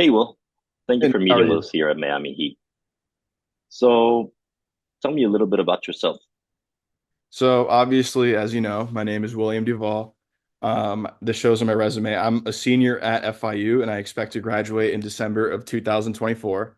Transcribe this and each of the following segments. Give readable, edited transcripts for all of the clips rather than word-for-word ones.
Hey, Will. Thank you And for how are meeting with you? us here at Miami Heat. So, tell me a little bit about yourself. So obviously, as you know, my name is William Duval. This shows on my resume. I'm a senior at FIU and I expect to graduate in December of 2024.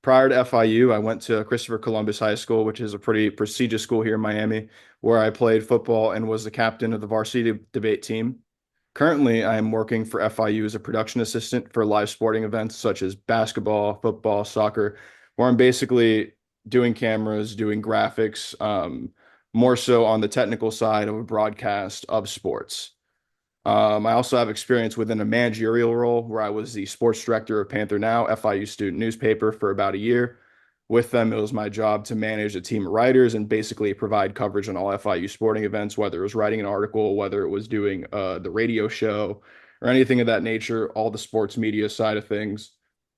Prior to FIU, I went to Christopher Columbus High School, which is a pretty prestigious school here in Miami, where I played football and was the captain of the varsity debate team. Currently, I am working for FIU as a production assistant for live sporting events such as basketball, football, soccer, where I'm basically doing cameras, doing graphics, more so on the technical side of a broadcast of sports. I also have experience within a managerial role where I was the sports director of Panther Now, FIU student newspaper, for about a year. With them, it was my job to manage a team of writers and basically provide coverage on all FIU sporting events, whether it was writing an article, whether it was doing the radio show, or anything of that nature, all the sports media side of things.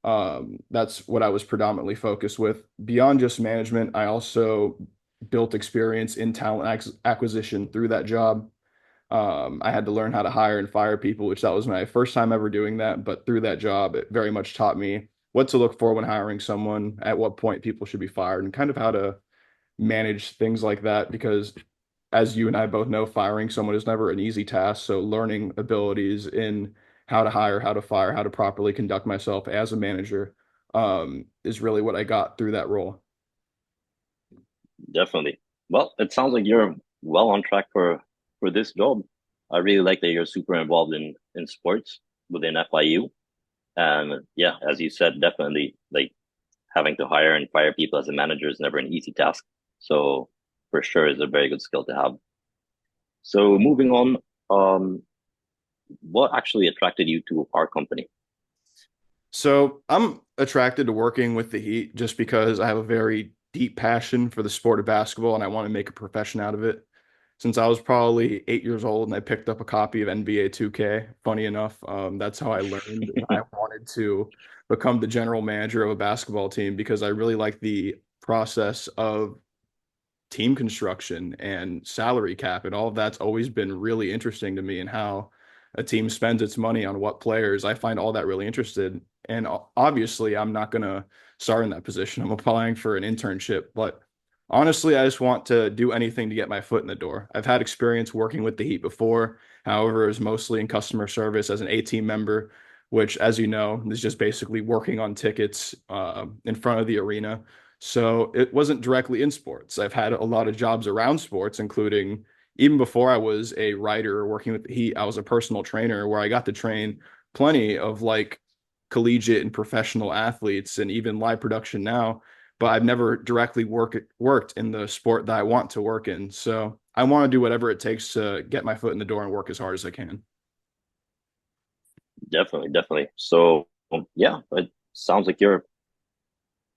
That's what I was predominantly focused with. Beyond just management, I also built experience in talent acquisition through that job. I had to learn how to hire and fire people, which that was my first time ever doing that. But through that job, it very much taught me what to look for when hiring someone, at what point people should be fired, and kind of how to manage things like that. Because as you and I both know, firing someone is never an easy task. So learning abilities in how to hire, how to fire, how to properly conduct myself as a manager, is really what I got through that role. Definitely. Well, it sounds like you're well on track for this job. I really like that you're super involved in sports within FIU. And yeah, as you said, definitely like having to hire and fire people as a manager is never an easy task. So for sure is a very good skill to have. So moving on, um, what actually attracted you to our company? So I'm attracted to working with the Heat just because I have a very deep passion for the sport of basketball and I want to make a profession out of it. Since I was probably 8 years old and I picked up a copy of NBA 2K, funny enough, that's how I learned I wanted to become the general manager of a basketball team because I really like the process of team construction and salary cap and all of that's always been really interesting to me and how a team spends its money on what players. I find all that really interested. And obviously, I'm not going to start in that position. I'm applying for an internship, but honestly, I just want to do anything to get my foot in the door. I've had experience working with the Heat before. However, it was mostly in customer service as an A team member, which, as you know, is just basically working on tickets in front of the arena. So it wasn't directly in sports. I've had a lot of jobs around sports, including even before I was a writer working with the Heat, I was a personal trainer where I got to train plenty of like collegiate and professional athletes and even live production now, but I've never directly worked in the sport that I want to work in. So I want to do whatever it takes to get my foot in the door and work as hard as I can. Definitely, definitely. So yeah, it sounds like you're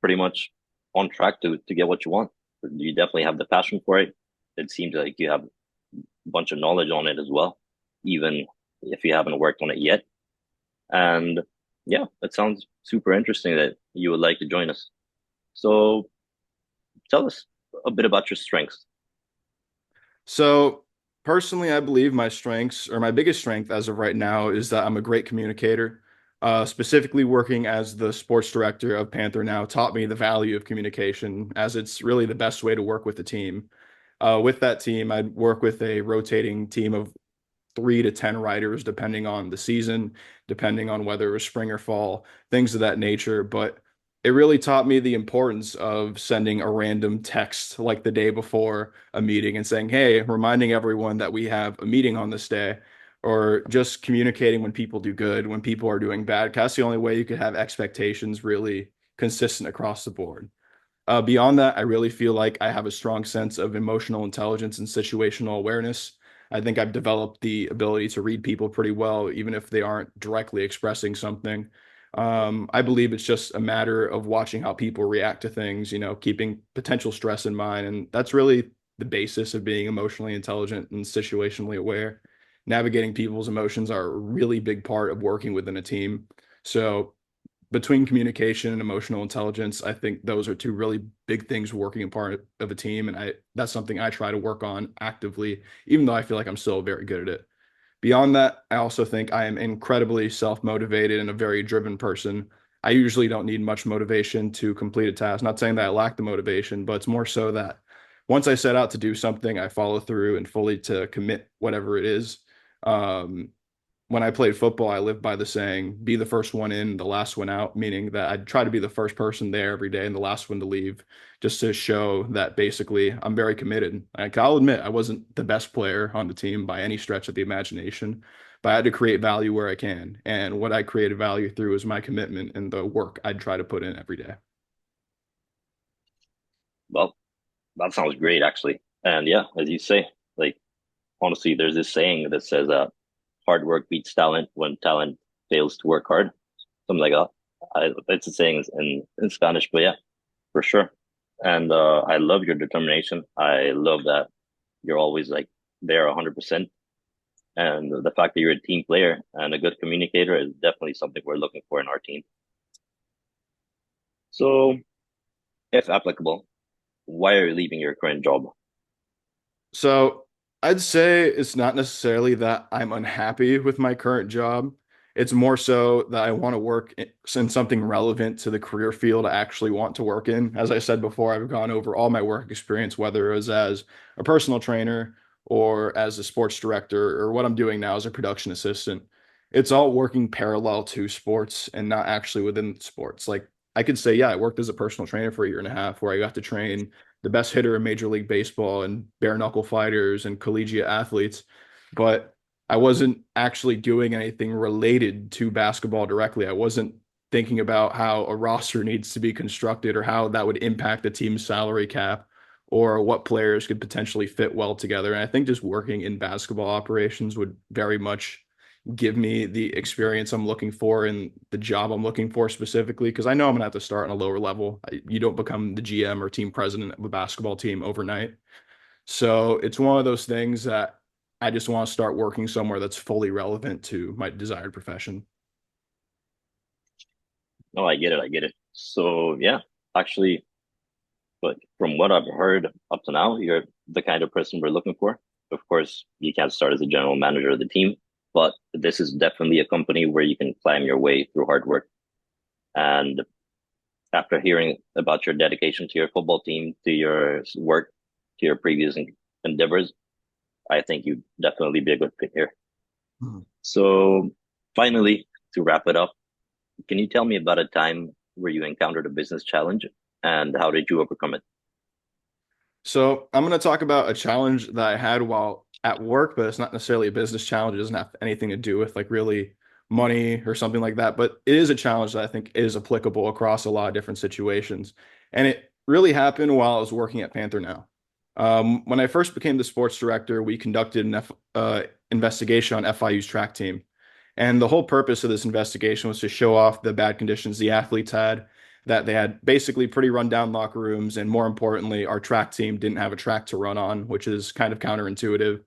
pretty much on track to get what you want. You definitely have the passion for it. It seems like you have a bunch of knowledge on it as well, even if you haven't worked on it yet. And yeah, it sounds super interesting that you would like to join us. So tell us a bit about your strengths. So personally, I believe my strengths or my biggest strength as of right now is that I'm a great communicator. Specifically working as the sports director of Panther Now taught me the value of communication as it's really the best way to work with the team. With that team, I'd work with a rotating team of 3 to 10 writers, depending on the season, depending on whether it was spring or fall, things of that nature. But it really taught me the importance of sending a random text like the day before a meeting and saying, hey, reminding everyone that we have a meeting on this day, or just communicating when people do good, when people are doing bad. 'Cause that's the only way you could have expectations really consistent across the board. Beyond that, I really feel like I have a strong sense of emotional intelligence and situational awareness. I think I've developed the ability to read people pretty well, even if they aren't directly expressing something. I believe it's just a matter of watching how people react to things, keeping potential stress in mind. And that's really the basis of being emotionally intelligent and situationally aware. Navigating people's emotions are a really big part of working within a team. So between communication and emotional intelligence, I think those are two really big things working in part of a team. And that's something I try to work on actively, even though I feel like I'm still very good at it. Beyond that, I also think I am incredibly self-motivated and a very driven person. I usually don't need much motivation to complete a task. Not saying that I lack the motivation, but it's more so that once I set out to do something, I follow through and fully to commit whatever it is. Um, when I played football, I lived by the saying, be the first one in, the last one out, meaning that I'd try to be the first person there every day and the last one to leave, just to show that basically I'm very committed. Like, I'll admit, I wasn't the best player on the team by any stretch of the imagination, but I had to create value where I can. And what I created value through is my commitment and the work I'd try to put in every day. Well, that sounds great, actually. And yeah, as you say, like honestly, there's this saying that says hard work beats talent when talent fails to work hard. Something like that. It's a saying in Spanish, but yeah, for sure. And I love your determination. I love that you're always like there 100%. And the fact that you're a team player and a good communicator is definitely something we're looking for in our team. So, if applicable, why are you leaving your current job? So I'd say it's not necessarily that I'm unhappy with my current job. It's more so that I want to work in something relevant to the career field I actually want to work in. As I said before, I've gone over all my work experience, whether it was as a personal trainer or as a sports director or what I'm doing now as a production assistant. It's all working parallel to sports and not actually within sports. Like I could say, yeah, I worked as a personal trainer for a year and a half where I got to train the best hitter in Major League Baseball and bare knuckle fighters and collegiate athletes, but I wasn't actually doing anything related to basketball directly. I wasn't thinking about how a roster needs to be constructed or how that would impact the team's salary cap or what players could potentially fit well together. And I think just working in basketball operations would very much give me the experience I'm looking for and the job I'm looking for specifically because I know I'm gonna have to start on a lower level. You don't become the GM or team president of a basketball team overnight. So it's one of those things that I just want to start working somewhere that's fully relevant to my desired profession. No, I get it. I get it. So yeah, actually, but from what I've heard up to now, you're the kind of person we're looking for. Of course, you can't start as a general manager of the team, but this is definitely a company where you can climb your way through hard work. And after hearing about your dedication to your football team, to your work, to your previous endeavors, I think you'd definitely be a good fit here. Mhm. So finally, to wrap it up, can you tell me about a time where you encountered a business challenge and how did you overcome it? So I'm going to talk about a challenge that I had while at work, but it's not necessarily a business challenge. It doesn't have anything to do with like really money or something like that. But it is a challenge that I think is applicable across a lot of different situations. And it really happened while I was working at Panther Now. When I first became the sports director, we conducted an investigation on FIU's track team. And the whole purpose of this investigation was to show off the bad conditions the athletes had, that they had basically pretty rundown locker rooms, and more importantly, our track team didn't have a track to run on, which is kind of counterintuitive.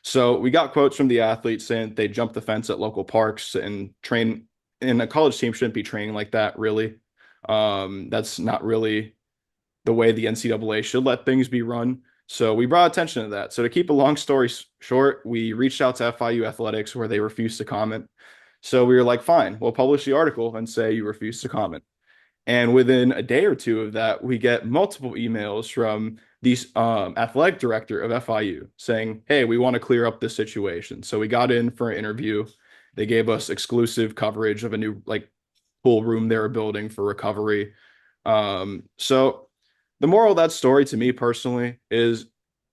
So we got quotes from the athletes saying they jump the fence at local parks and train, and a college team shouldn't be training like that, really. That's not really the way the NCAA should let things be run. So we brought attention to that. So to keep a long story short, we reached out to FIU Athletics where they refused to comment. So we were like, fine, we'll publish the article and say you refuse to comment. And within a day or two of that, we get multiple emails from the athletic director of FIU saying, hey, we want to clear up this situation. So we got in for an interview. They gave us exclusive coverage of a new like pool room they were building for recovery. So the moral of that story to me personally is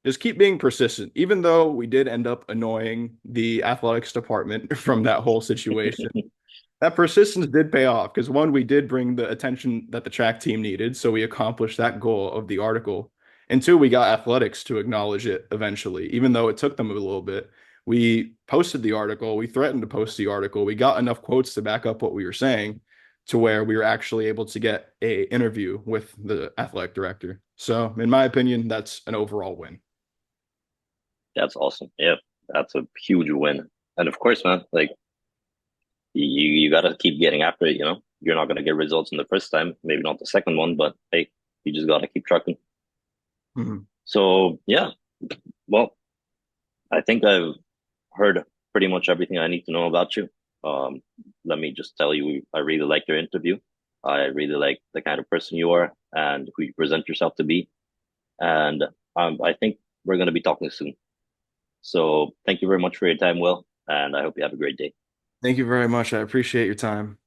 just keep being persistent. Even though we did end up annoying the athletics department from that whole situation, that persistence did pay off because one, we did bring the attention that the track team needed, so we accomplished that goal of the article. And two, we got athletics to acknowledge it eventually, even though it took them a little bit. We posted the article, we threatened to post the article, we got enough quotes to back up what we were saying to where we were actually able to get a interview with the athletic director. So, in my opinion, that's an overall win. That's awesome. Yeah, that's a huge win. And of course, man, like you got to keep getting after it. You're not gonna get results in the first time, maybe not the second one, but hey, you just got to keep trucking. Mhm. So yeah, well, I think I've heard pretty much everything I need to know about you. Um, Let me just tell you, I really liked your interview. I really like the kind of person you are and who you present yourself to be. And I think we're going to be talking soon. So thank you very much for your time, Will, and I hope you have a great day. Thank you very much. I appreciate your time.